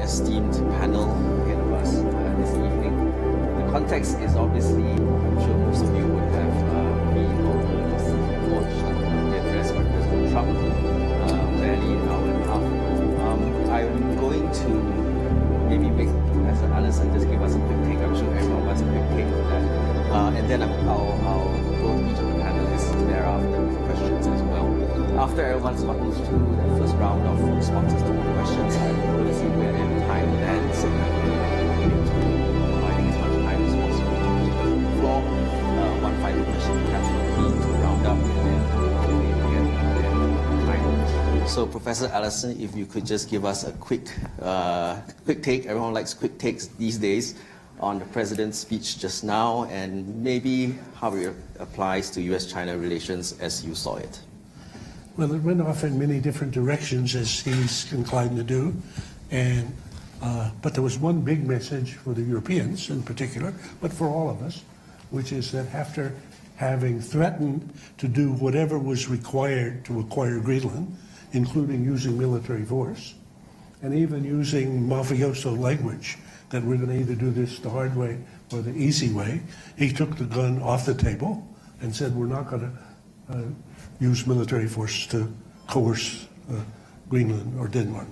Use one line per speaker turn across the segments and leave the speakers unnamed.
esteemed panel ahead of us this evening. The context is obviously, I'm sure most of you would have read or watched the address by President Trump, barely an hour and a half. I'm going to maybe make Professor Allison just give us a quick take. I'm sure everyone wants a quick take of that. And then I'll go to each of the panelists thereafter with questions as well. After everyone's gotten through the first round of responses to the questions, I'm going to see where time lands and providing as much time as possible to the floor. One final question perhaps for me to round up and then time. So Professor Allison, if you could just give us a quick take. Everyone likes quick takes these days on the President's speech just now and maybe how it applies to US-China relations as you saw it.
Well, it went off in many different directions, as he's inclined to do, but there was one big message for the Europeans in particular, but for all of us, which is that after having threatened to do whatever was required to acquire Greenland, including using military force, and even using mafioso language, that we're going to either do this the hard way or the easy way, he took the gun off the table and said, we're not going to use military force to coerce Greenland or Denmark.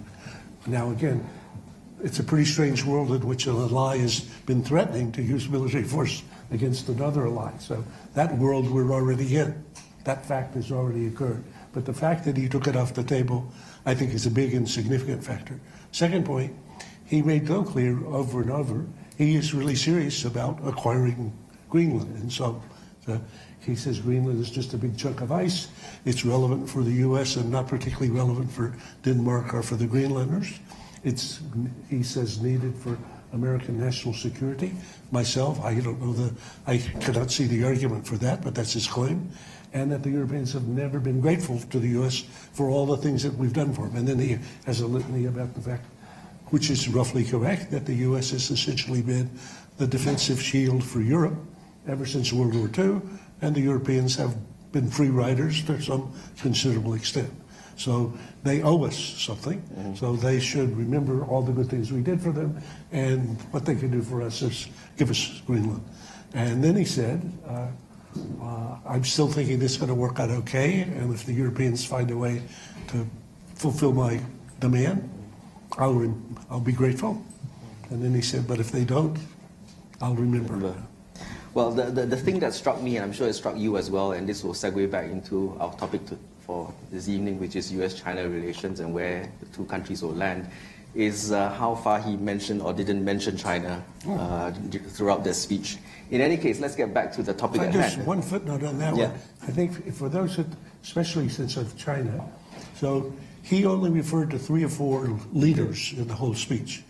Now again, it's a pretty strange world in which an ally has been threatening to use military force against another ally. So that world we're already in. That fact has already occurred. But the fact that he took it off the table, I think, is a big and significant factor. Second point, he made so clear over and over, he is really serious about acquiring Greenland. And so he says Greenland is just a big chunk of ice. It's relevant for the U.S. and not particularly relevant for Denmark or for the Greenlanders. It's, he says, needed for American national security. Myself, I don't know I cannot see the argument for that, but that's his claim. And that the Europeans have never been grateful to the U.S. for all the things that we've done for them. And then he has a litany about the fact, which is roughly correct, that the U.S. has essentially been the defensive shield for Europe ever since World War II, and the Europeans have been free riders to some considerable extent. So they owe us something, so they should remember all the good things we did for them, and what they can do for us is give us Greenland. And then he said, I'm still thinking this is going to work out okay, and if the Europeans find a way to fulfill my demand, I'll be grateful. And then he said, but if they don't, I'll remember.
Well, the thing that struck me, and I'm sure it struck you as well, and this will segue back into our topic for this evening, which is US-China relations and where the two countries will land, is how far he mentioned or didn't mention China throughout their speech. In any case, let's get back to the topic at hand.
Just one footnote on that one. I think for those, especially since of China, so he only referred to 3 or 4 leaders in the whole speech.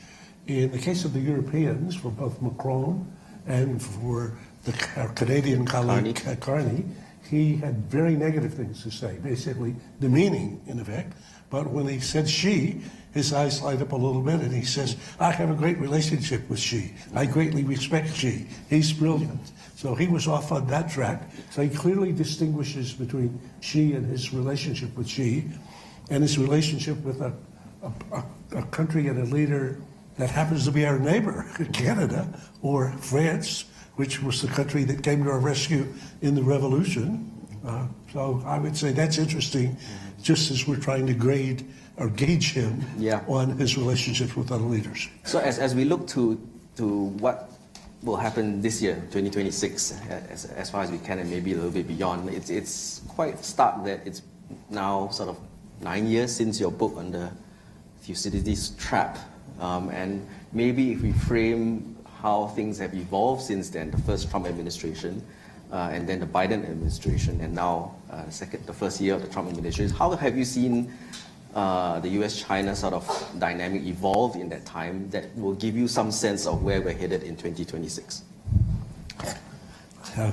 In the case of the Europeans, for both Macron and for the Canadian colleague Carney, he had very negative things to say, basically demeaning in effect. But when he said she, his eyes light up a little bit and he says, I have a great relationship with Xi. I greatly respect Xi. He's brilliant. So he was off on that track. So he clearly distinguishes between Xi and his relationship with Xi and his relationship with a country and a leader that happens to be our neighbor, Canada, or France, which was the country that came to our rescue in the revolution. So I would say that's interesting, just as we're trying to grade or gauge him on his relationships with other leaders.
So as we look to what will happen this year, 2026, as far as we can and maybe a little bit beyond, it's quite stark that it's now sort of 9 years since your book on the Thucydides trap. And maybe if we frame how things have evolved since then, the first Trump administration, and then the Biden administration, and now the first year of the Trump administration, how have you seen the US-China sort of dynamic evolve in that time that will give you some sense of where we're headed in 2026?
I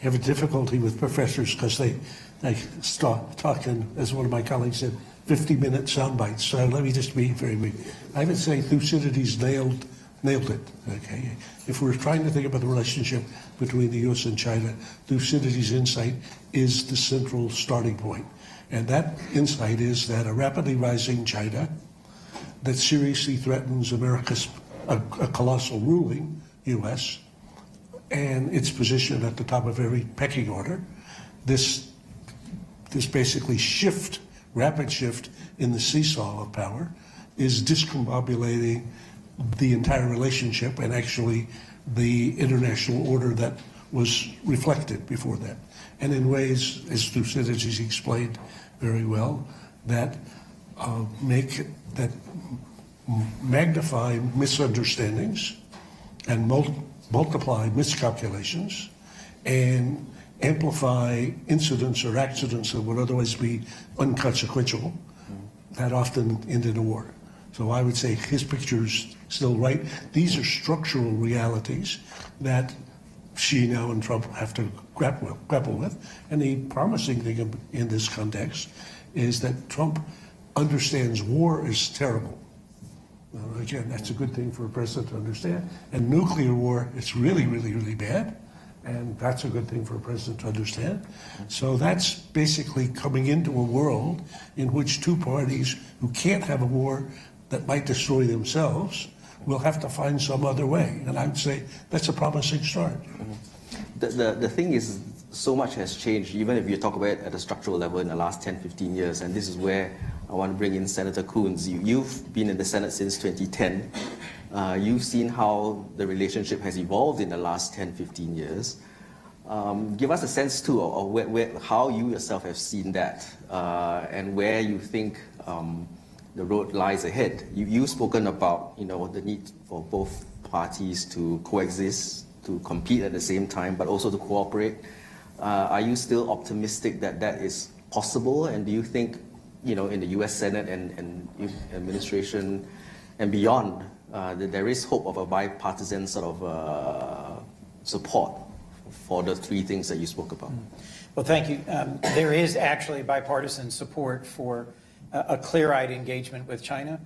have a difficulty with professors because they start talking, as one of my colleagues said, 50-minute sound bites. So let me just be very brief. I would say Thucydides nailed it. Okay, if we're trying to think about the relationship between the U.S. and China, Thucydides' insight is the central starting point, and that insight is that a rapidly rising China that seriously threatens America's a colossal ruling U.S. and its position at the top of every pecking order. This basically rapid shift in the seesaw of power is discombobulating the entire relationship and actually the international order that was reflected before that. And in ways, as Thucydides explained very well, that magnify misunderstandings and multiply miscalculations and amplify incidents or accidents that would otherwise be unconsequential that often end in a war. So I would say his picture is still right. These are structural realities that Xi now and Trump have to grapple with. And the promising thing in this context is that Trump understands war is terrible. Again, that's a good thing for a president to understand. And nuclear war is really, really, really bad. And that's a good thing for a president to understand. So that's basically coming into a world in which two parties who can't have a war that might destroy themselves will have to find some other way. And I would say that's a promising start.
The thing is, so much has changed, even if you talk about it at a structural level in the last 10, 15 years. And this is where I want to bring in Senator Coons. You've been in the Senate since 2010. You've seen how the relationship has evolved in the last 10, 15 years. Give us a sense, too, of how you yourself have seen that and where you think the road lies ahead. You've spoken about the need for both parties to coexist, to compete at the same time, but also to cooperate. Are you still optimistic that that is possible? And do you think, in the U.S. Senate and administration and beyond, that there is hope of a bipartisan sort of support for the three things that you spoke about?
Well, thank you. There is actually bipartisan support for a clear-eyed engagement with China,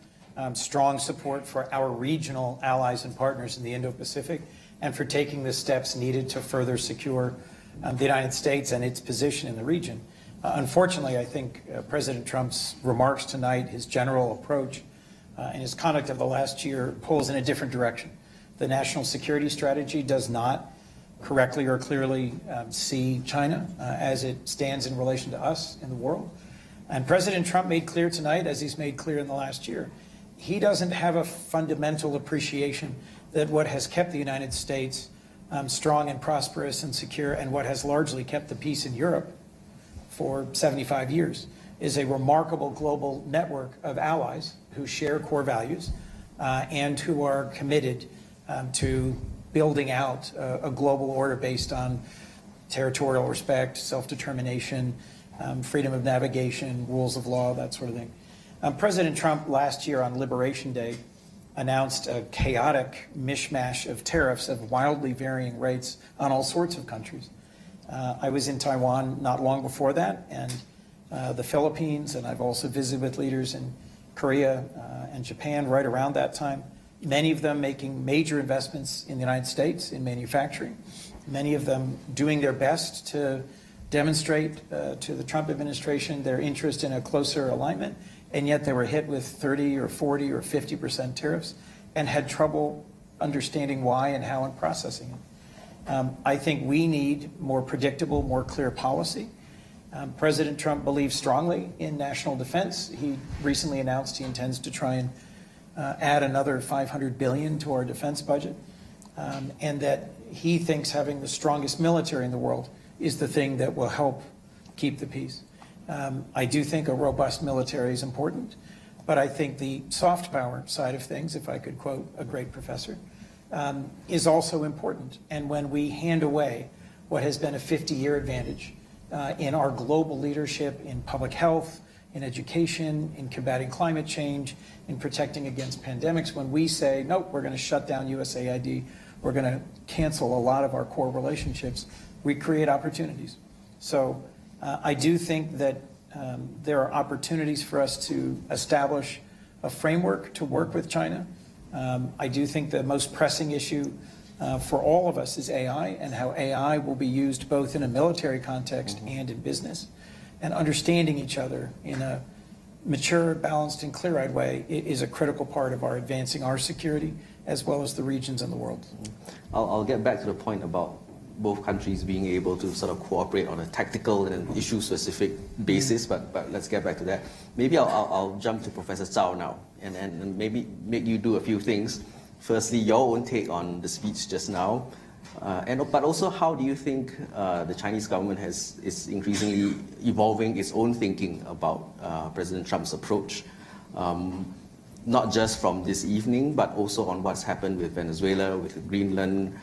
strong support for our regional allies and partners in the Indo-Pacific, and for taking the steps needed to further secure the United States and its position in the region. Unfortunately, I think President Trump's remarks tonight, his general approach, and his conduct of the last year pulls in a different direction. The national security strategy does not correctly or clearly see China as it stands in relation to us in the world. And President Trump made clear tonight, as he's made clear in the last year, he doesn't have a fundamental appreciation that what has kept the United States strong and prosperous and secure, and what has largely kept the peace in Europe for 75 years, is a remarkable global network of allies who share core values and who are committed to building out a global order based on territorial respect, self-determination, freedom of navigation, rules of law, that sort of thing. President Trump last year on Liberation Day announced a chaotic mishmash of tariffs of wildly varying rates on all sorts of countries. I was in Taiwan not long before that, and the Philippines, and I've also visited with leaders in Korea and Japan right around that time, many of them making major investments in the United States in manufacturing, many of them doing their best to demonstrate to the Trump administration their interest in a closer alignment, and yet they were hit with 30 or 40 or 50% tariffs and had trouble understanding why and how and processing it. I think we need more predictable, more clear policy. President Trump believes strongly in national defense. He recently announced he intends to try and add another $500 billion to our defense budget, and that he thinks having the strongest military in the world is the thing that will help keep the peace. I do think a robust military is important, but I think the soft power side of things, if I could quote a great professor, is also important. And when we hand away what has been a 50-year advantage in our global leadership in public health, in education, in combating climate change, in protecting against pandemics, when we say, nope, we're going to shut down USAID, we're going to cancel a lot of our core relationships, we create opportunities. So I do think that there are opportunities for us to establish a framework to work with China. I do think the most pressing issue for all of us is AI, and how AI will be used both in a military context and in business, and understanding each other in a mature, balanced, and clear-eyed way is a critical part of our advancing our security as well as the regions and the world.
I'll get back to the point about both countries being able to sort of cooperate on a tactical and an issue-specific basis, but let's get back to that. Maybe I'll jump to Professor Zhao now and maybe make you do a few things. Firstly, your own take on the speech just now, but also how do you think the Chinese government is increasingly evolving its own thinking about President Trump's approach, not just from this evening, but also on what's happened with Venezuela, with Greenland,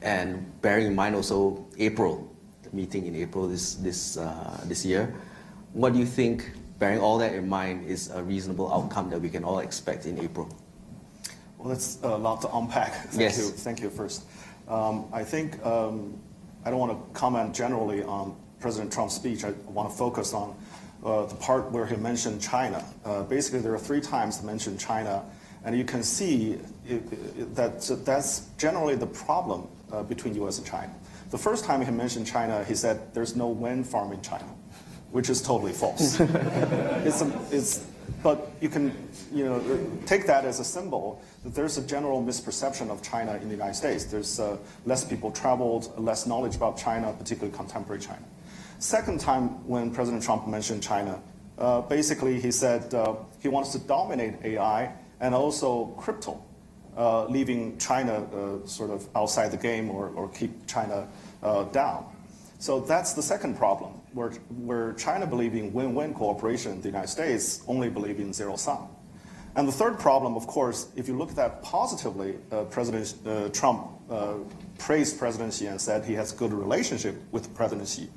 and bearing in mind also April, the meeting in April this year. What do you think, bearing all that in mind, is a reasonable outcome that we can all expect in April?
Well, that's a lot to unpack. Thank you first. I think I don't want to comment generally on President Trump's speech. I want to focus on the part where he mentioned China. Basically, there are 3 times he mentioned China, and you can see that's generally the problem between U.S. and China. The first time he mentioned China, he said there's no wind farm in China, which is totally false. But you can take that as a symbol that there's a general misperception of China in the United States. There's less people traveled, less knowledge about China, particularly contemporary China. Second time when President Trump mentioned China, basically he said he wants to dominate AI and also crypto, leaving China sort of outside the game or keep China down. So that's the second problem, where China believing win-win cooperation, the United States only believe in zero sum. And the third problem, of course, if you look at that positively, President Trump praised President Xi and said he has good relationship with President Xi.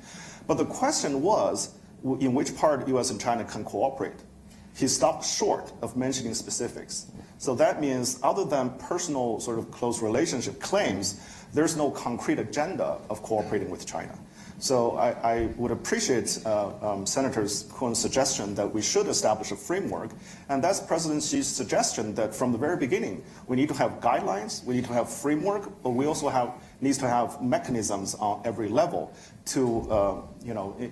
But the question was, in which part U.S. and China can cooperate? He stopped short of mentioning specifics. So that means other than personal sort of close relationship claims, there's no concrete agenda of cooperating with China. So I would appreciate Senator Coons' suggestion that we should establish a framework, and that's President Xi's suggestion that from the very beginning we need to have guidelines, we need to have framework, but we also need to have mechanisms on every level to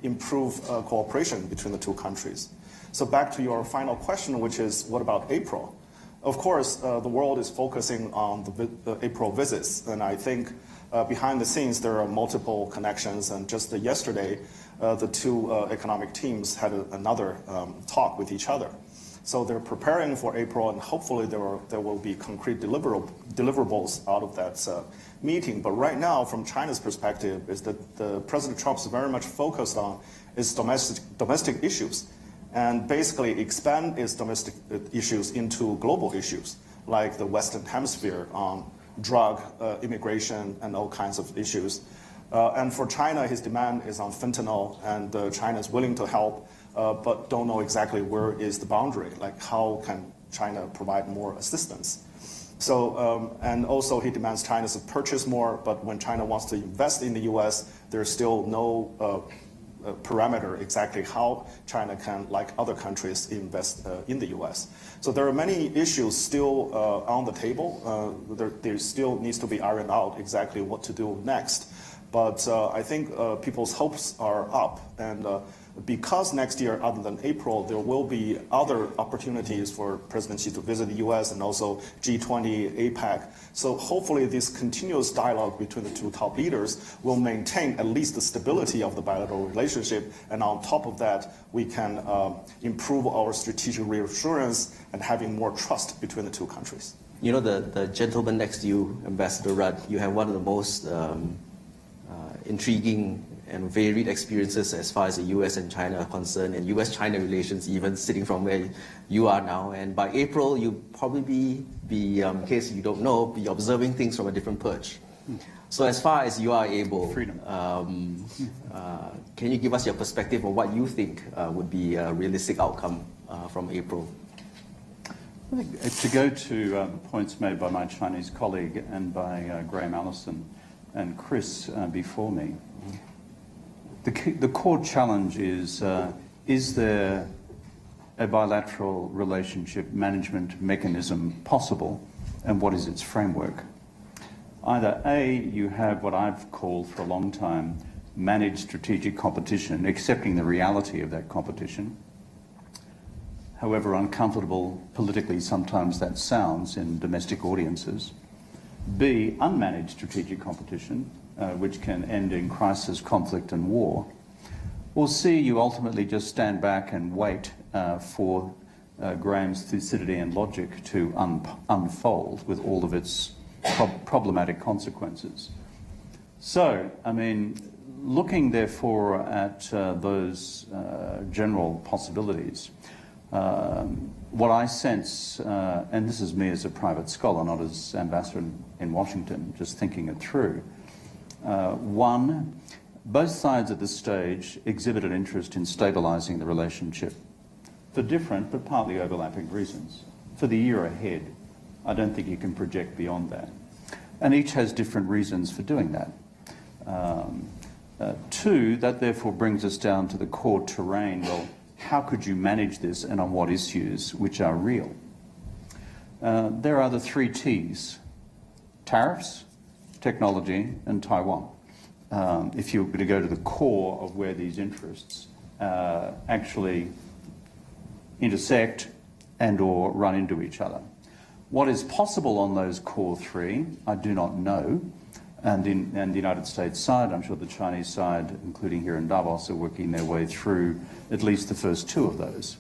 improve cooperation between the 2 countries. So back to your final question, which is what about April? Of course, the world is focusing on the April visits, and I think behind the scenes there are multiple connections, and just yesterday the 2 economic teams had another talk with each other. So they're preparing for April, and hopefully there will be concrete deliverables out of that meeting. But right now, from China's perspective, is that President Trump's very much focused on is domestic issues, and basically expand its domestic issues into global issues, like the Western Hemisphere on drug, immigration, and all kinds of issues. And for China, his demand is on fentanyl, and China is willing to help, but don't know exactly where is the boundary, like how can China provide more assistance. So, and also he demands China to purchase more, but when China wants to invest in the U.S., there's still no parameter exactly how China can, like other countries, invest in the U.S. So there are many issues still on the table. There still needs to be ironed out exactly what to do next. But I think people's hopes are up, and because next year, other than April, there will be other opportunities for President Xi to visit the U.S. and also G20, APEC. So hopefully this continuous dialogue between the 2 top leaders will maintain at least the stability of the bilateral relationship. And on top of that, we can improve our strategic reassurance and having more trust between the 2 countries.
You know, the gentleman next to you, Ambassador Rudd, you have one of the most intriguing and varied experiences as far as the U.S. and China are concerned, and U.S.-China relations even sitting from where you are now. And by April, you'll probably be, in case you don't know, be observing things from a different perch. So as far as you are able, can you give us your perspective on what you think would be a realistic outcome from April?
I think to go to the points made by my Chinese colleague and by Graham Allison and Chris before me, the core challenge is there a bilateral relationship management mechanism possible, and what is its framework? Either A, you have what I've called for a long time managed strategic competition, accepting the reality of that competition, however uncomfortable politically sometimes that sounds in domestic audiences. B, unmanaged strategic competition, which can end in crisis, conflict and war. Or C, you ultimately just stand back and wait for Graham's thucidity and logic to unfold with all of its problematic consequences. So, I mean, looking therefore at those general possibilities, what I sense, and this is me as a private scholar, not as ambassador in Washington, just thinking it through. One, both sides at this stage exhibit an interest in stabilising the relationship for different but partly overlapping reasons. For the year ahead, I don't think you can project beyond that. And each has different reasons for doing that. Two, that therefore brings us down to the core terrain. Well, how could you manage this and on what issues which are real? There are the 3 T's: tariffs, technology and Taiwan. If you're going to go to the core of where these interests actually intersect and or run into each other. What is possible on those core 3, I do not know. And the United States side, I'm sure the Chinese side, including here in Davos, are working their way through at least the first 2 of those.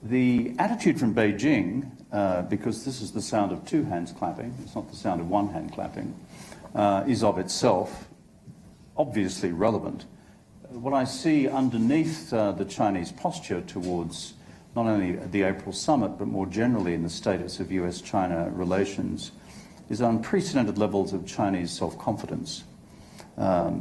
The attitude from Beijing, because this is the sound of 2 hands clapping, it's not the sound of 1 hand clapping, is of itself obviously relevant. What I see underneath the Chinese posture towards not only the April summit, but more generally in the status of US-China relations, is unprecedented levels of Chinese self-confidence.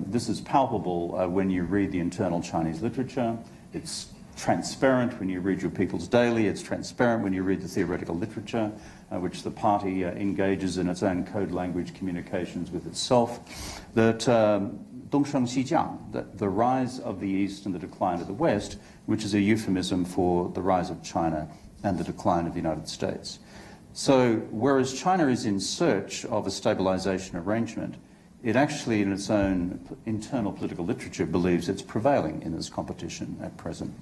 This is palpable when you read the internal Chinese literature. It's transparent when you read your People's Daily. It's transparent when you read the theoretical literature, which the party engages in its own code language communications with itself. That Dongsheng Xijiang, that the rise of the East and the decline of the West, which is a euphemism for the rise of China and the decline of the United States. So whereas China is in search of a stabilization arrangement, it actually in its own internal political literature believes it's prevailing in this competition at present.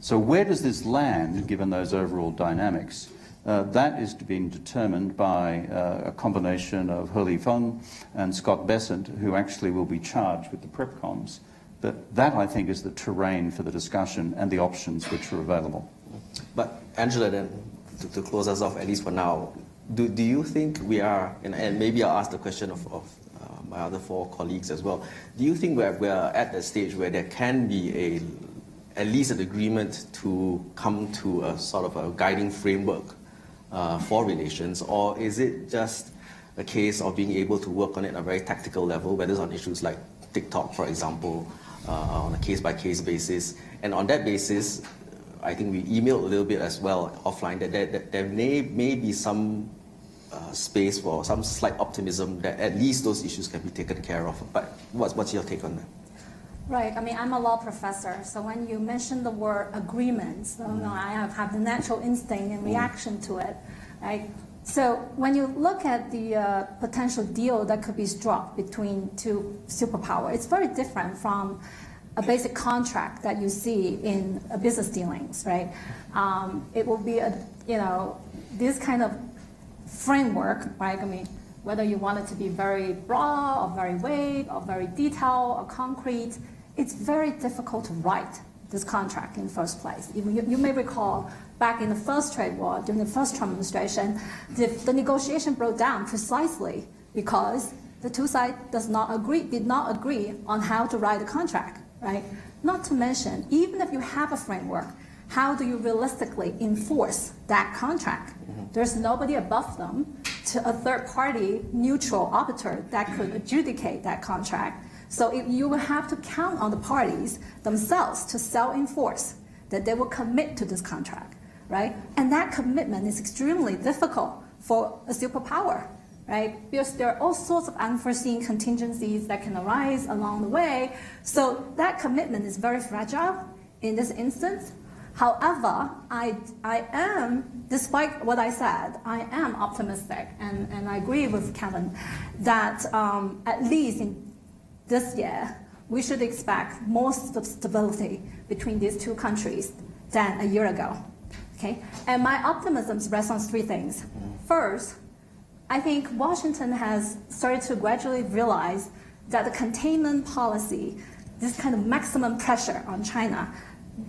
So where does this land, given those overall dynamics? That is being determined by a combination of He Lifeng and Scott Bessent, who actually will be charged with the PrepComs. But that, I think, is the terrain for the discussion and the options which are available.
But Angela, then, to close us off, at least for now, do you think we are, and maybe I'll ask the question of my other 4 colleagues as well, do you think we're at a stage where there can be at least an agreement to come to a sort of a guiding framework for relations, or is it just a case of being able to work on it at a very tactical level, whether it's on issues like TikTok, for example, on a case-by-case basis, and on that basis, I think we emailed a little bit as well offline that there may be some space for some slight optimism that at least those issues can be taken care of. But what's your take on that?
Right. I mean, I'm a law professor, so when you mention the word agreements, I have the natural instinct and reaction to it. Right? So when you look at the potential deal that could be struck between 2 superpowers, it's very different from a basic contract that you see in a business dealings, right? It will be this kind of framework, right? I mean, whether you want it to be very broad or very vague or very detailed or concrete, it's very difficult to write this contract in the first place. You may recall back in the first trade war, during the first Trump administration, the negotiation broke down precisely because the 2 sides did not agree on how to write the contract, right? Not to mention, even if you have a framework, how do you realistically enforce that contract? There's nobody above them to a third-party neutral arbiter that could adjudicate that contract. So you will have to count on the parties themselves to self-enforce that they will commit to this contract, right? And that commitment is extremely difficult for a superpower, right? Because there are all sorts of unforeseen contingencies that can arise along the way. So that commitment is very fragile in this instance. However, I am, despite what I said, I am optimistic, and I agree with Kevin that at least in this year, we should expect more stability between these two countries than a year ago. Okay? And my optimism rests on three things. First, I think Washington has started to gradually realize that the containment policy, this kind of maximum pressure on China,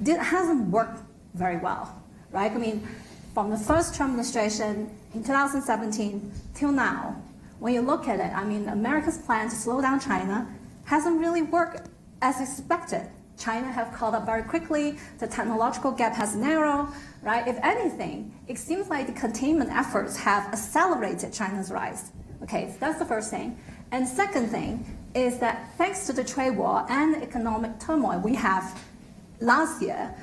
hasn't worked very well, right? I mean, from the first Trump administration in 2017 till now, when you look at it, I mean, America's plan to slow down China hasn't really worked as expected. China have caught up very quickly, the technological gap has narrowed, right? If anything, it seems like the containment efforts have accelerated China's rise. Okay, so that's the first thing. And second thing is that thanks to the trade war and the economic turmoil we have last year,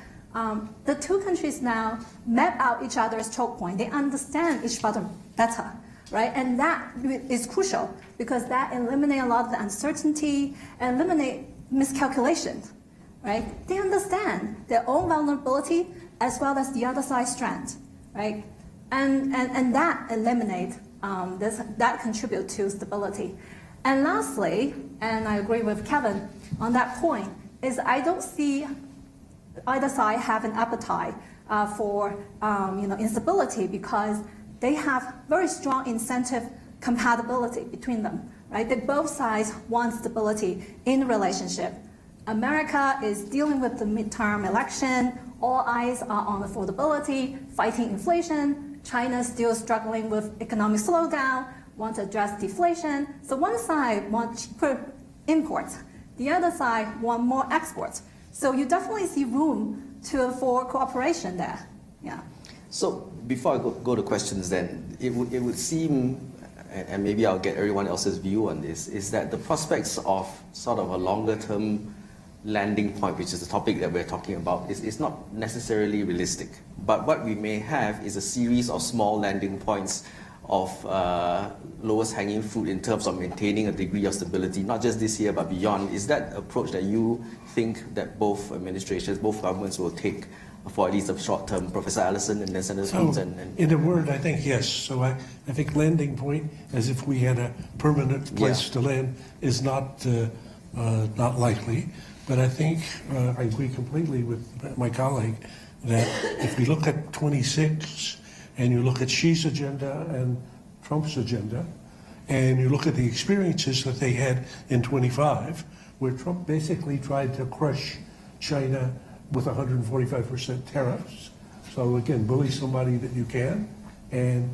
the two countries now map out each other's choke point. They understand each other better, right? And that is crucial because that eliminates a lot of the uncertainty and eliminate miscalculation, right? They understand their own vulnerability as well as the other side's strength, right? And that eliminates that contribute to stability. And lastly, and I agree with Kevin on that point, is I don't see either side have an appetite for instability because they have very strong incentive compatibility between them, right? That both sides want stability in the relationship. America is dealing with the midterm election. All eyes are on affordability, fighting inflation. China is still struggling with economic slowdown, wants to address deflation. So one side wants cheaper imports. The other side want more exports. So you definitely see room for cooperation there. Yeah.
So before I go to questions then, it would seem, and maybe I'll get everyone else's view on this, is that the prospects of sort of a longer term landing point, which is the topic that we're talking about, is not necessarily realistic. But what we may have is a series of small landing points of lowest hanging fruit in terms of maintaining a degree of stability, not just this year but beyond. Is that approach that you think that both administrations, both governments will take for at least a short term? Professor Allison and then Senator Coons and
in a word, I think yes. So I think landing point, as if we had a permanent place to land, is not likely. But I think I agree completely with my colleague that if we look at 26 and you look at Xi's agenda and Trump's agenda, and you look at the experiences that they had in 25, where Trump basically tried to crush China with 145% tariffs. So again, bully somebody that you can. And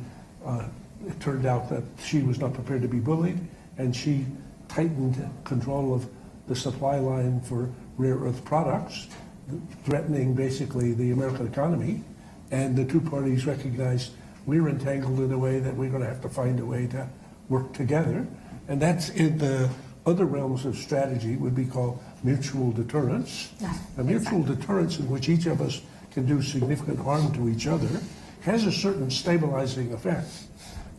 it turned out that Xi was not prepared to be bullied, and Xi tightened control of the supply line for rare earth products, threatening basically the American economy. And the two parties recognized we're entangled in a way that we're going to have to find a way to work together. And that's in the other realms of strategy would be called mutual deterrence. A mutual deterrence in which each of us can do significant harm to each other has a certain stabilizing effect.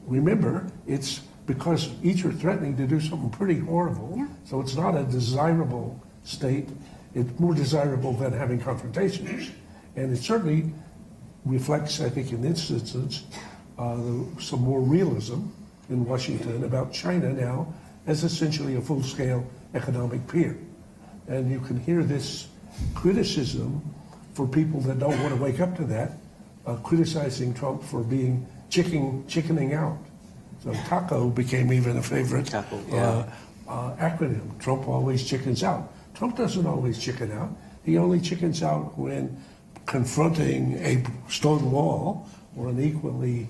Remember, it's because each are threatening to do something pretty horrible, so it's not a desirable state. It's more desirable than having confrontations. And it certainly reflects, I think, in this instance, some more realism in Washington about China now as essentially a full-scale economic peer. And you can hear this criticism for people that don't want to wake up to that, criticizing Trump for being chickening out. So TACO became even a favorite acronym. Trump always chickens out. Trump doesn't always chicken out. He only chickens out when confronting a stone wall or an equally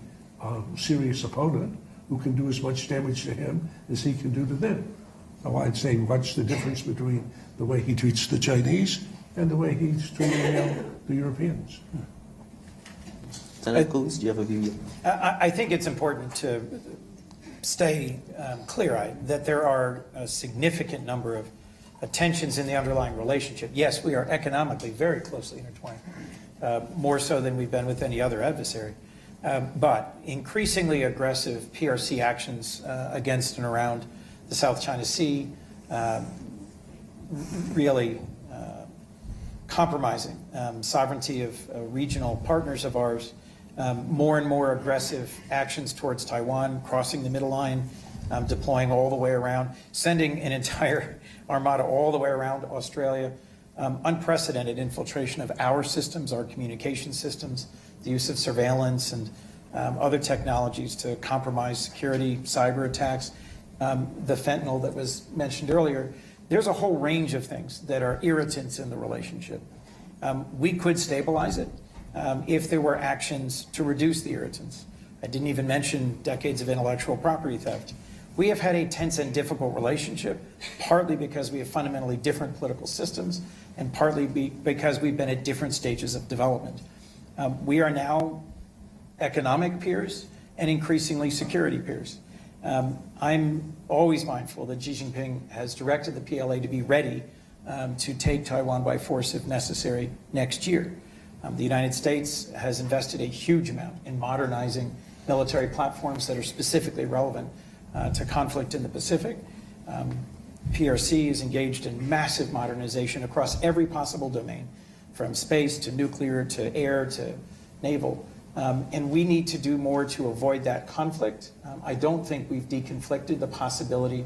serious opponent who can do as much damage to him as he can do to them. So I'd say watch the difference between the way he treats the Chinese and the way he's treating the Europeans.
Senator Coons, do you have a view?
I think it's important to stay clear-eyed that there are a significant number of tensions in the underlying relationship. Yes, we are economically very closely intertwined, more so than we've been with any other adversary. But increasingly aggressive PRC actions against and around the South China Sea, really compromising sovereignty of regional partners of ours, more and more aggressive actions towards Taiwan, crossing the middle line, deploying all the way around, sending an entire Armada all the way around Australia. Unprecedented infiltration of our systems, our communication systems, the use of surveillance and other technologies to compromise security, cyber attacks, the fentanyl that was mentioned earlier. There's a whole range of things that are irritants in the relationship. We could stabilize it if there were actions to reduce the irritants. I didn't even mention decades of intellectual property theft. We have had a tense and difficult relationship, partly because we have fundamentally different political systems, and partly because we've been at different stages of development. We are now economic peers and increasingly security peers. I'm always mindful that Xi Jinping has directed the PLA to be ready to take Taiwan by force if necessary next year. The United States has invested a huge amount in modernizing military platforms that are specifically relevant to conflict in the Pacific. PRC is engaged in massive modernization across every possible domain, from space to nuclear to air to naval. And we need to do more to avoid that conflict. I don't think we've deconflicted the possibility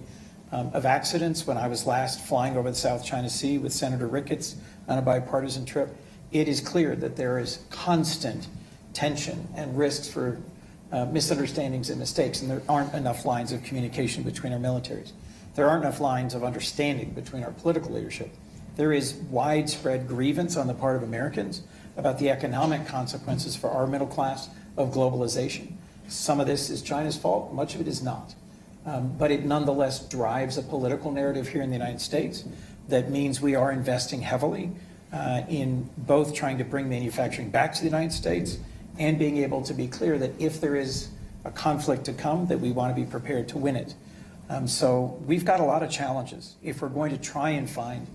of accidents. When I was last flying over the South China Sea with Senator Ricketts on a bipartisan trip, it is clear that there is constant tension and risks for misunderstandings and mistakes, and there aren't enough lines of communication between our militaries. There aren't enough lines of understanding between our political leadership. There is widespread grievance on the part of Americans about the economic consequences for our middle class of globalization. Some of this is China's fault, much of it is not. But it nonetheless drives a political narrative here in the United States that means we are investing heavily in both trying to bring manufacturing back to the United States and being able to be clear that if there is a conflict to come, that we want to be prepared to win it. So we've got a lot of challenges. If we're going to try and find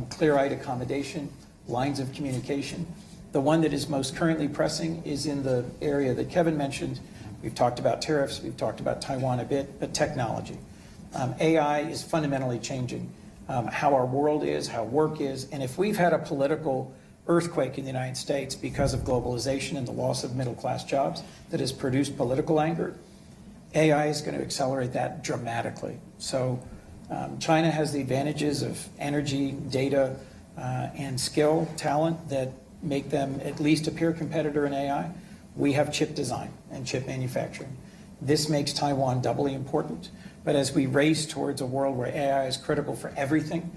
clear-eyed accommodation, lines of communication, the one that is most currently pressing is in the area that Kevin mentioned. We've talked about tariffs, we've talked about Taiwan a bit, but technology. AI is fundamentally changing how our world is, how work is, and if we've had a political earthquake in the United States because of globalization and the loss of middle-class jobs that has produced political anger, AI is going to accelerate that dramatically. So China has the advantages of energy, data, and skill, talent that make them at least a peer competitor in AI. We have chip design and chip manufacturing. This makes Taiwan doubly important. But as we race towards a world where AI is critical for everything,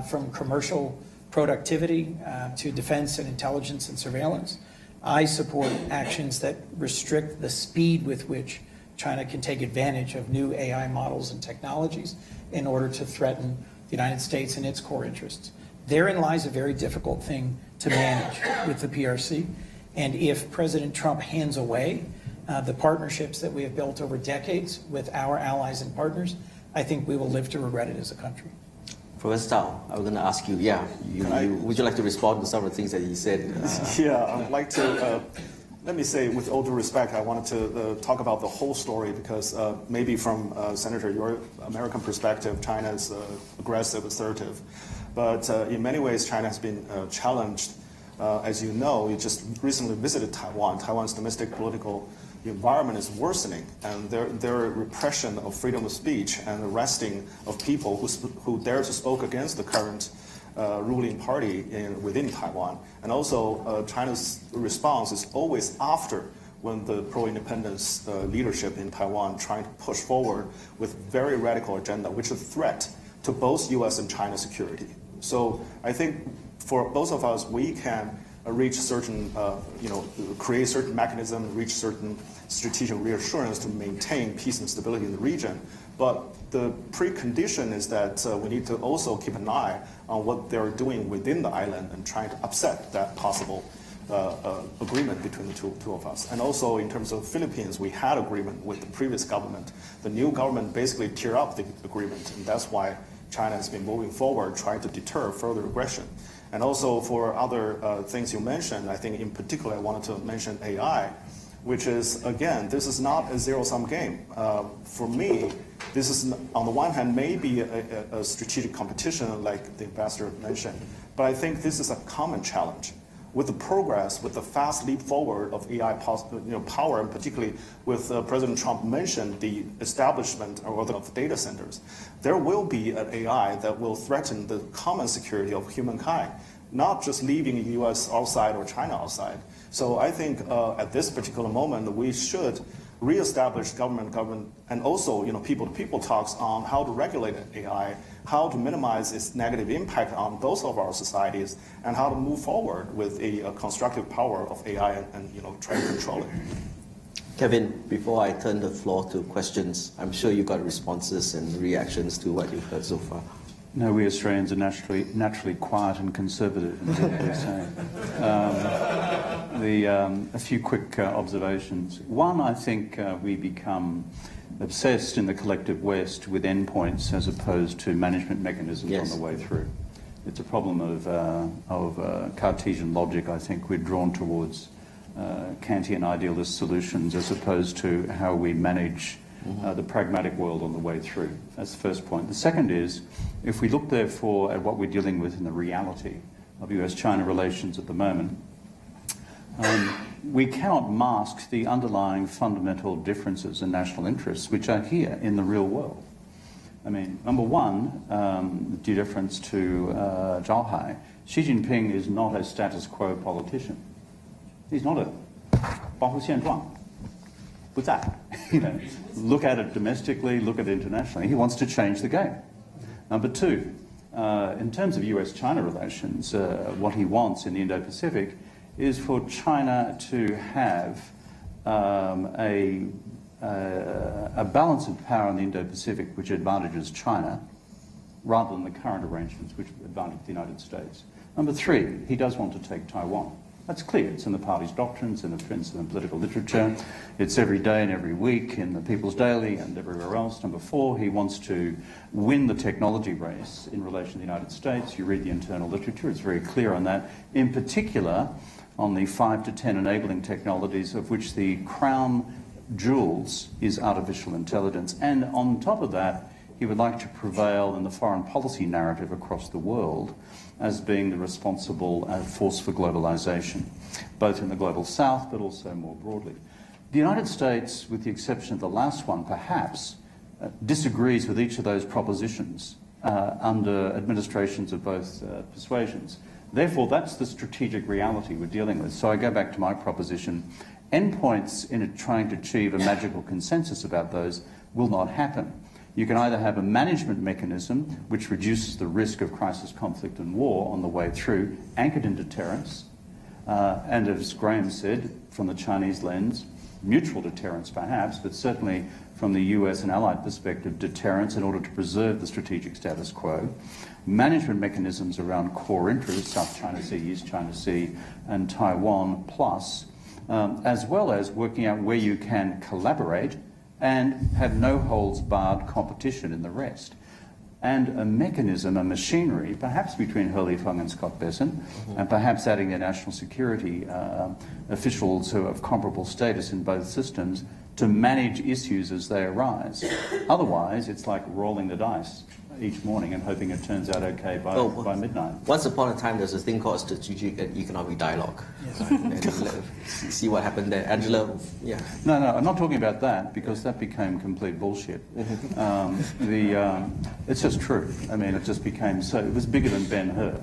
from commercial productivity to defense and intelligence and surveillance, I support actions that restrict the speed with which China can take advantage of new AI models and technologies in order to threaten the United States and its core interests. Therein lies a very difficult thing to manage with the PRC. And if President Trump hands away the partnerships that we have built over decades with our allies and partners, I think we will live to regret it as a country.
Professor Zhao, I was going to ask you, would you like to respond to some of the things that he said?
Yeah, I'd like to, let me say, with all due respect, I wanted to talk about the whole story because maybe from, Senator, your American perspective, China is aggressive, assertive. But in many ways, China has been challenged. As you know, you just recently visited Taiwan. Taiwan's domestic political environment is worsening, and their repression of freedom of speech and arresting of people who dare to speak against the current ruling party within Taiwan. And also, China's response is always after when the pro-independence leadership in Taiwan trying to push forward with very radical agenda, which is a threat to both U.S. and China security. So I think for both of us, we can reach certain, create certain mechanism, reach certain strategic reassurance to maintain peace and stability in the region. But the precondition is that we need to also keep an eye on what they're doing within the island and trying to upset that possible agreement between the two of us. And also in terms of Philippines, we had agreement with the previous government. The new government basically tear up the agreement, and that's why China has been moving forward, trying to deter further aggression. And also for other things you mentioned, I think in particular I wanted to mention AI, which is, again, this is not a zero-sum game. For me, this is, on the one hand, maybe a strategic competition like the ambassador mentioned, but I think this is a common challenge. with the progress, with the fast leap forward of AI power, and particularly with President Trump mentioned the establishment of data centers, there will be an AI that will threaten the common security of humankind, not just leaving the US outside or China outside. So I think at this particular moment, we should reestablish government, and also people-to-people talks on how to regulate AI, how to minimize its negative impact on both of our societies, and how to move forward with a constructive power of AI and try to control it.
Kevin, before I turn the floor to questions, I'm sure you got responses and reactions to what you've heard so far.
No, we Australians are naturally quiet and conservative in what we're saying. A few quick observations. One, I think we become obsessed in the collective West with endpoints as opposed to management mechanisms on the way through. It's a problem of Cartesian logic. I think we're drawn towards Kantian idealist solutions as opposed to how we manage the pragmatic world on the way through. That's the first point. The second is, if we look therefore at what we're dealing with in the reality of US-China relations at the moment, we cannot mask the underlying fundamental differences in national interests which are here in the real world. I mean, number one, due deference to Zhao, Xi Jinping is not a status quo politician. He's not a 保护现状. Look at it domestically, look at it internationally. He wants to change the game. Number two, in terms of US-China relations, what he wants in the Indo-Pacific is for China to have a balance of power in the Indo-Pacific which advantages China rather than the current arrangements which advantage the United States. Number three, he does want to take Taiwan. That's clear. It's in the party's doctrines, in the political literature. It's every day and every week in the People's Daily and everywhere else. Number four, he wants to win the technology race in relation to the United States. You read the internal literature, it's very clear on that. In particular, on the 5 to 10 enabling technologies, of which the crown jewels is artificial intelligence. And on top of that, he would like to prevail in the foreign policy narrative across the world as being the responsible force for globalization, both in the global south but also more broadly. The United States, with the exception of the last one, perhaps, disagrees with each of those propositions under administrations of both persuasions. Therefore, that's the strategic reality we're dealing with. So I go back to my proposition. Endpoints in trying to achieve a magical consensus about those will not happen. You can either have a management mechanism which reduces the risk of crisis, conflict and war on the way through, anchored in deterrence, and as Graham said, from the Chinese lens, mutual deterrence perhaps, but certainly from the US and allied perspective, deterrence in order to preserve the strategic status quo, management mechanisms around core interests, South China Sea, East China Sea and Taiwan plus, as well as working out where you can collaborate and have no holds barred competition in the rest. And a mechanism, a machinery, perhaps between Hurley Fung and Scott Bessent, and perhaps adding their national security officials who have comparable status in both systems to manage issues as they arise. Otherwise, it's like rolling the dice each morning and hoping it turns out okay by midnight.
Once upon a time, there's a thing called strategic and economic dialogue. Yes. And see what happened there. Angela, yeah.
No, I'm not talking about that because that became complete bullshit. It's just true. I mean, it just became so, it was bigger than Ben-Hur.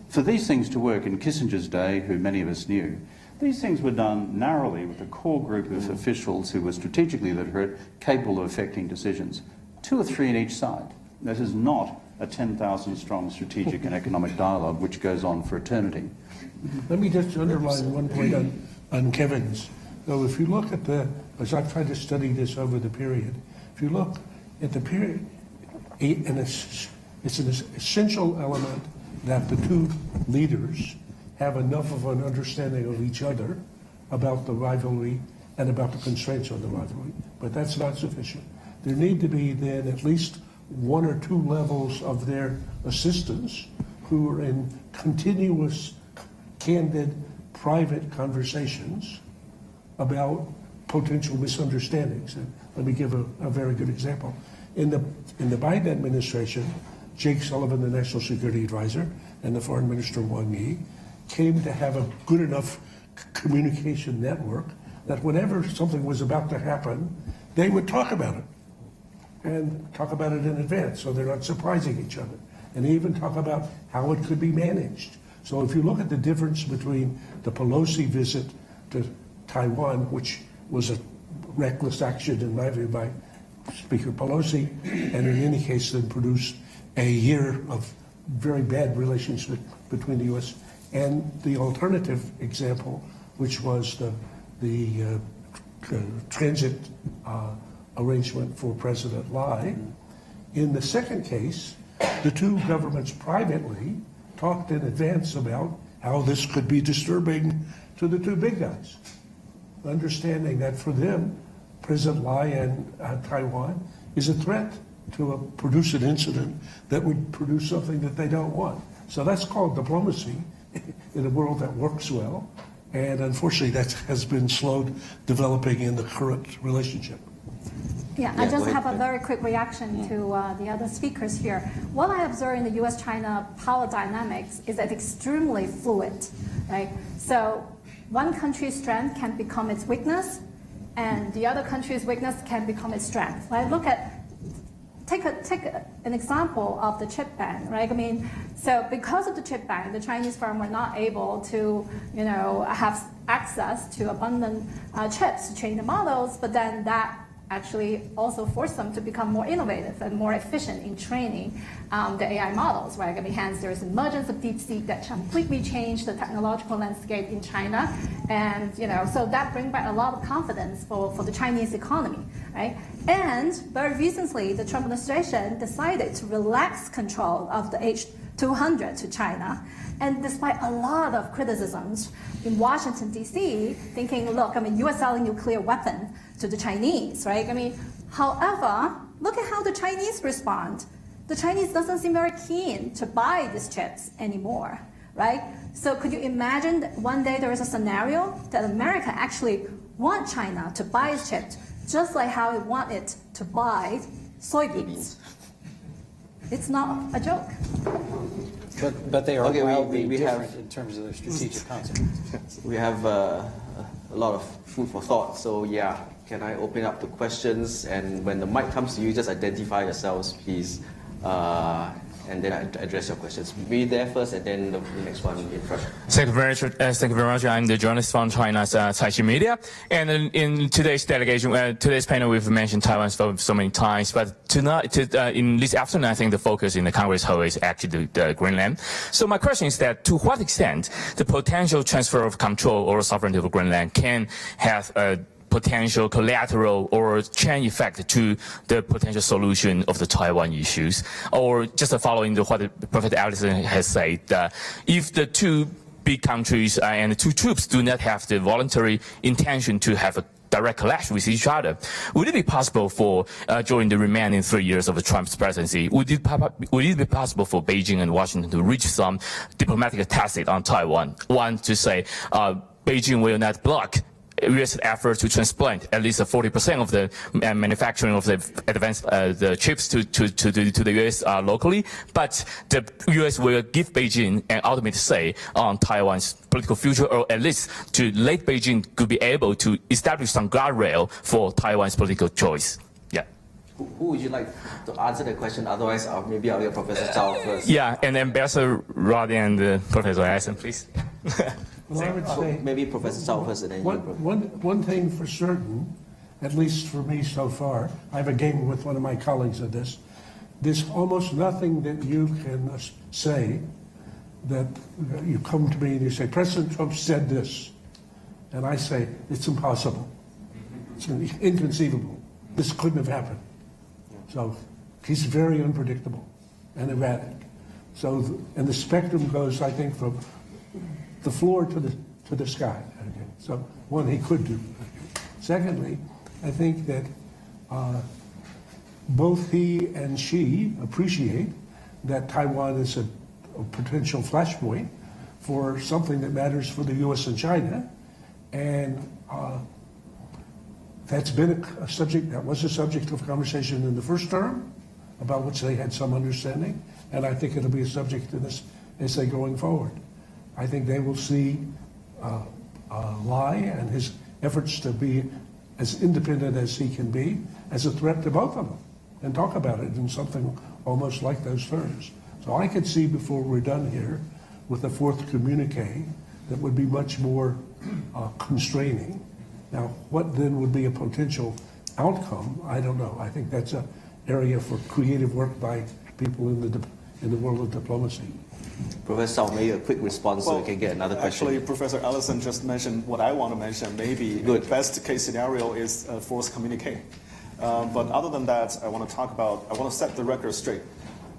For these things to work in Kissinger's day, who many of us knew, these things were done narrowly with a core group of officials who were strategically literate, capable of affecting decisions. 2 or 3 on each side. This is not a 10,000 strong strategic and economic dialogue which goes on for eternity.
Let me just underline one point on Kevin's. Though if you look at as I've tried to study this over the period, if you look at the period, it's an essential element that the two leaders have enough of an understanding of each other about the rivalry and about the constraints of the rivalry. But that's not sufficient. There need to be then at least 1 or 2 levels of their assistants who are in continuous, candid, private conversations about potential misunderstandings. And let me give a very good example. In the Biden administration, Jake Sullivan, the National Security Advisor, and the Foreign Minister Wang Yi came to have a good enough communication network that whenever something was about to happen, they would talk about it and talk about it in advance so they're not surprising each other. And even talk about how it could be managed. So if you look at the difference between the Pelosi visit to Taiwan, which was a reckless action in my view by Speaker Pelosi, and in any case then produced a year of very bad relationship between the U.S. and the alternative example, which was the transit arrangement for President Lai. In the second case, the two governments privately talked in advance about how this could be disturbing to the two big guys, understanding that for them, President Lai and Taiwan is a threat to produce an incident that would produce something that they don't want. So that's called diplomacy in a world that works well, and unfortunately that has been slowed developing in the current relationship.
Yeah, I just have a very quick reaction to the other speakers here. What I observe in the U.S.-China power dynamics is that extremely fluid, right? So one country's strength can become its weakness, and the other country's weakness can become its strength. Right? Take an example of the chip ban, right? I mean, so because of the chip ban, the Chinese firm were not able to, have access to abundant chips to train the models, but then that actually also forced them to become more innovative and more efficient in training the AI models, right? I mean, hence there's emergence of DeepSeek that completely changed the technological landscape in China, and so that brings back a lot of confidence for the Chinese economy, right? And very recently, the Trump administration decided to relax control of the H-200 to China, and despite a lot of criticisms in Washington, D.C., thinking, look, I mean, you are selling nuclear weapons to the Chinese, right? I mean, however, look at how the Chinese respond. The Chinese doesn't seem very keen to buy these chips anymore, right? So could you imagine that one day there is a scenario that America actually want China to buy its chips, just like how it wanted to buy soybeans? It's not a joke.
But they are
Okay,
wildly
we
different
have-
in terms of their strategic consequences.
We have a lot of food for thought. So yeah, can I open up to questions? And when the mic comes to you, just identify yourselves, please, and then address your questions. Be there first, and then the next one in front.
Thank you very much. I'm the journalist from China's Taixi Media. And in today's delegation, today's panel, we've mentioned Taiwan so many times. But tonight, in this afternoon, I think the focus in the Congress hall is actually the Greenland. So my question is that to what extent the potential transfer of control or sovereignty of Greenland can have a potential collateral or chain effect to the potential solution of the Taiwan issues, or just following what Professor Allison has said, if the two big countries and the two troops do not have the voluntary intention to have a direct clash with each other, would it be possible for during the remaining 3 years of Trump's presidency, would it be possible for Beijing and Washington to reach some diplomatic tacit on Taiwan? One, to say Beijing will not block U.S. effort to transplant at least 40% of the manufacturing of the advanced the chips to the U.S. Locally, but the U.S. will give Beijing an ultimate say on Taiwan's political future, or at least to let Beijing could be able to establish some guardrail for Taiwan's political choice. Yeah.
Who would you like to answer the question? Otherwise, maybe I'll get Professor Zhao first.
Yeah, and Ambassador Rod and Professor Allison, please.
Well, I would say
Maybe Professor Zhao first, and then you.
one thing for certain, at least for me so far, I have a game with one of my colleagues on this. There's almost nothing that you can say that you come to me and you say, President Trump said this, and I say, it's impossible. It's inconceivable. This couldn't have happened. So he's very unpredictable and erratic. So, and the spectrum goes, I think, from the floor to the sky. Okay. So one, he could do. Secondly, I think that both he and she appreciate that Taiwan is a potential flashpoint for something that matters for the U.S. and China, and that's been a subject that was a subject of conversation in the first term, about which they had some understanding, and I think it'll be a subject in this as they going forward. I think they will see Lai and his efforts to be as independent as he can be as a threat to both of them, and talk about it in something almost like those terms. So I could see before we're done here with a fourth communique that would be much more constraining. Now, what then would be a potential outcome? I don't know. I think that's an area for creative work by people in the world of diplomacy.
Professor Zhao, maybe a quick response so we can get another question.
Actually, Professor Allison just mentioned what I want to mention. Maybe the best case scenario is a forced communique. But other than that, I want to set the record straight.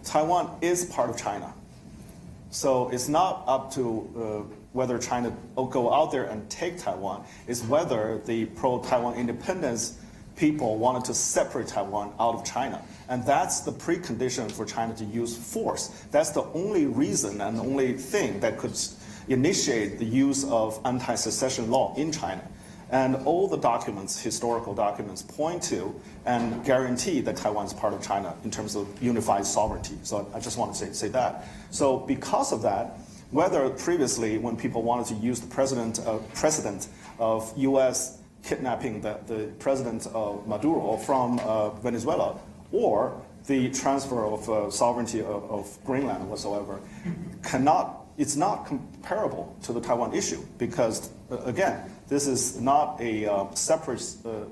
Taiwan is part of China. So it's not up to whether China will go out there and take Taiwan. It's whether the pro-Taiwan independence people wanted to separate Taiwan out of China. And that's the precondition for China to use force. That's the only reason and the only thing that could initiate the use of anti-secession law in China. And all the documents, historical documents, point to and guarantee that Taiwan is part of China in terms of unified sovereignty. So I just want to say that. So because of that, whether previously when people wanted to use the precedent of U.S. kidnapping the president of Maduro from Venezuela, or the transfer of sovereignty of Greenland whatsoever, it's not comparable to the Taiwan issue because, again, this is not a separate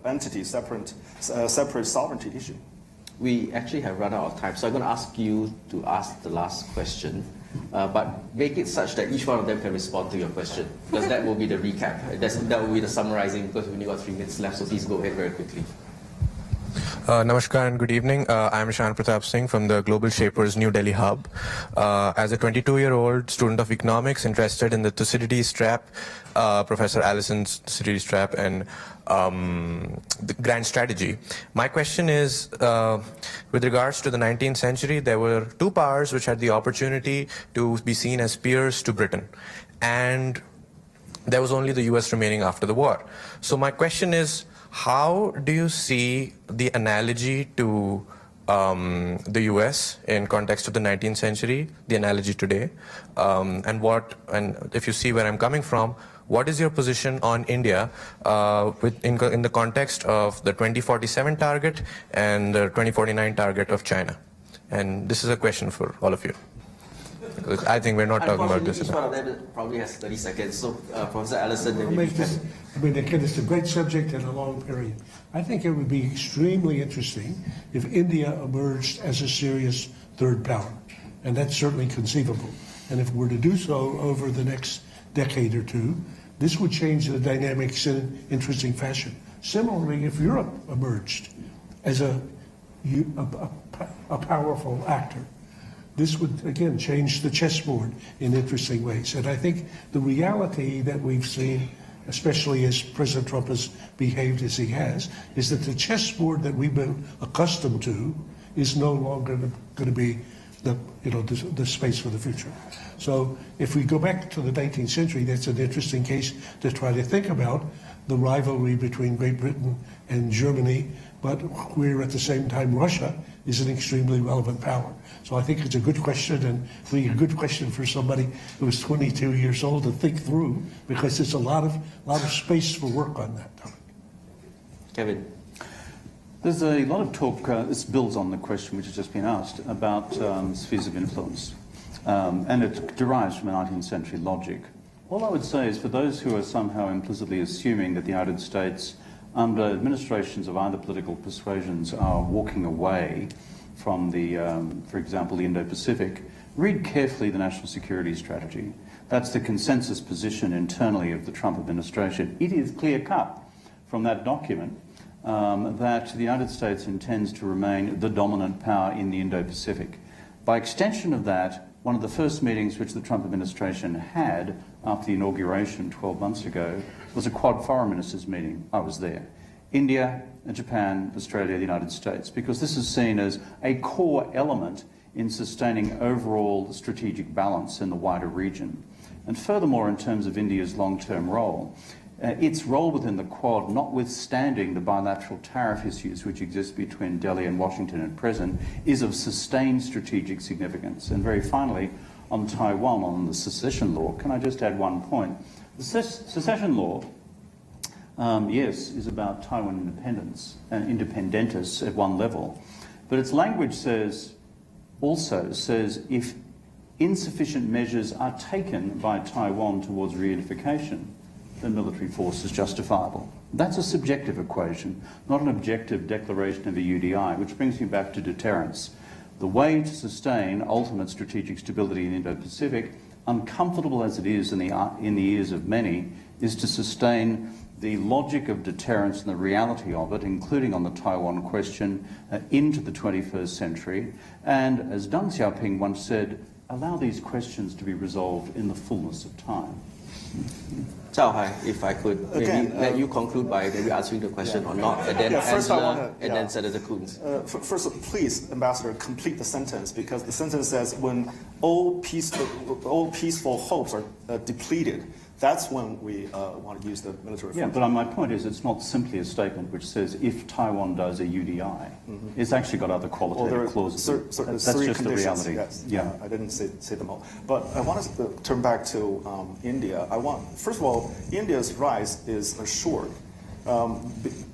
entity, separate sovereignty issue.
We actually have run out of time, so I'm going to ask you to ask the last question, but make it such that each one of them can respond to your question, because that will be the recap. That will be the summarizing, because we've only got 3 minutes left, so please go ahead very quickly.
Namaskar and good evening. I'm Shan Pratap Singh from the Global Shapers New Delhi Hub. As a 22-year-old student of economics interested in the Thucydides trap, Professor Allison's Thucydides trap, and the grand strategy, my question is, with regards to the 19th century, there were two powers which had the opportunity to be seen as peers to Britain. And there was only the US remaining after the war. So my question is, how do you see the analogy to the US in context of the 19th century, the analogy today, and if you see where I'm coming from, what is your position on India in the context of the 2047 target and the 2049 target of China? And this is a question for all of you. Because I think we're not talking about this.
Each one of them probably has 30 seconds. So, Professor Allison,
I'll make this, again, it's a great subject and a long period. I think it would be extremely interesting if India emerged as a serious third power, and that's certainly conceivable. And if we're to do so over the next decade or two, this would change the dynamics in an interesting fashion. Similarly, if Europe emerged as a powerful actor, this would, again, change the chessboard in interesting ways. And I think the reality that we've seen, especially as President Trump has behaved as he has, is that the chessboard that we've been accustomed to is no longer going to be the space for the future. So if we go back to the 19th century, that's an interesting case to try to think about the rivalry between Great Britain and Germany, but where at the same time Russia is an extremely relevant power. So I think it's a good question, and really a good question for somebody who is 22 years old to think through, because there's a lot of space for work on that topic.
Kevin.
There's a lot of talk, this builds on the question which has just been asked, about spheres of influence. And it derives from a 19th century logic. All I would say is for those who are somehow implicitly assuming that the United States, under administrations of either political persuasions, are walking away from the, for example, the Indo-Pacific, read carefully the national security strategy. That's the consensus position internally of the Trump administration. It is clear-cut from that document that the United States intends to remain the dominant power in the Indo-Pacific. By extension of that, one of the first meetings which the Trump administration had after the inauguration 12 months ago was a Quad Foreign Ministers meeting. I was there. India, Japan, Australia, the United States, because this is seen as a core element in sustaining overall strategic balance in the wider region. And furthermore, in terms of India's long-term role, its role within the Quad, notwithstanding the bilateral tariff issues which exist between Delhi and Washington at present, is of sustained strategic significance. And very finally, on Taiwan on the secession law, can I just add one point? The secession law, yes, is about Taiwan independence and independentis at one level, but its language also says if insufficient measures are taken by Taiwan towards reunification, then military force is justifiable. That's a subjective equation, not an objective declaration of a UDI, which brings me back to deterrence. The way to sustain ultimate strategic stability in the Indo-Pacific, uncomfortable as it is in the ears of many, is to sustain the logic of deterrence and the reality of it, including on the Taiwan question, into the 21st century. And as Deng Xiaoping once said, allow these questions to be resolved in the fullness of time.
Zhao, if I could maybe let you conclude by maybe answering the question or not, and then Angela, and then Senator Coons.
First, please, Ambassador, complete the sentence, because the sentence says when all peaceful hopes are depleted, that's when we want to use the military force.
Yeah, but my point is it's not simply a statement which says if Taiwan does a UDI. It's actually got other qualitative clauses. That's
three
just the reality.
Yes.
Yeah.
I didn't say them all. But I want to turn back to India. First of all, India's rise is assured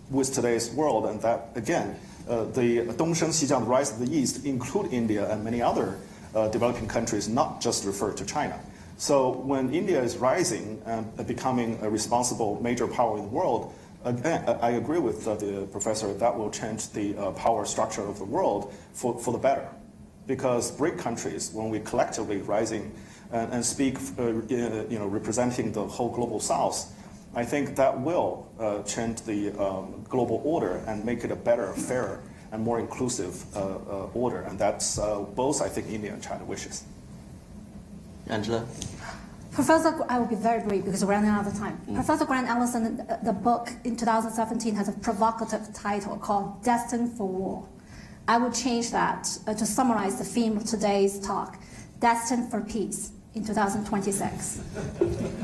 with today's world, and that, again, the Dongsheng Xijiang, the rise of the East, include India and many other developing countries, not just refer to China. So when India is rising and becoming a responsible major power in the world, again, I agree with the professor that will change the power structure of the world for the better. Because BRIC countries, when we collectively rising and speak, representing the whole global South, I think that will change the global order and make it a better, fairer, and more inclusive order. And that's both, I think, India and China wishes.
Angela?
Professor, I will be very brief because we're running out of time. Professor Grant Allison, the book in 2017 has a provocative title called Destined for War. I would change that to summarize the theme of today's talk, Destined for Peace in 2026.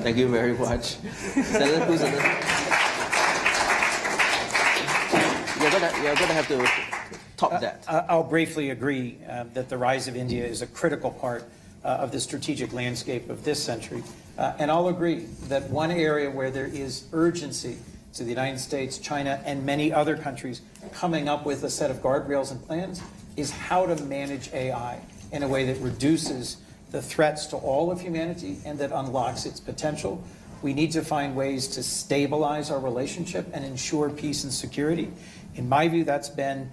Thank you very much. Senator Coons, you're going to have to top that.
I'll briefly agree that the rise of India is a critical part of the strategic landscape of this century. And I'll agree that one area where there is urgency to the United States, China, and many other countries coming up with a set of guardrails and plans is how to manage AI in a way that reduces the threats to all of humanity and that unlocks its potential. We need to find ways to stabilize our relationship and ensure peace and security. In my view, that's been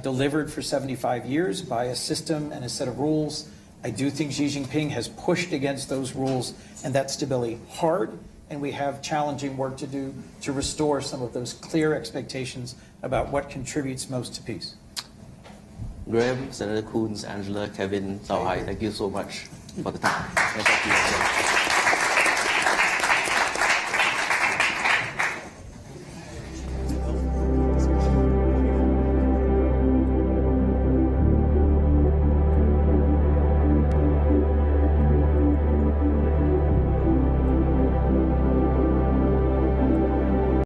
delivered for 75 years by a system and a set of rules. I do think Xi Jinping has pushed against those rules and that stability hard, and we have challenging work to do to restore some of those clear expectations about what contributes most to peace.
Graham, Senator Coons, Angela, Kevin, Zhao, thank you so much for the time. And thank you.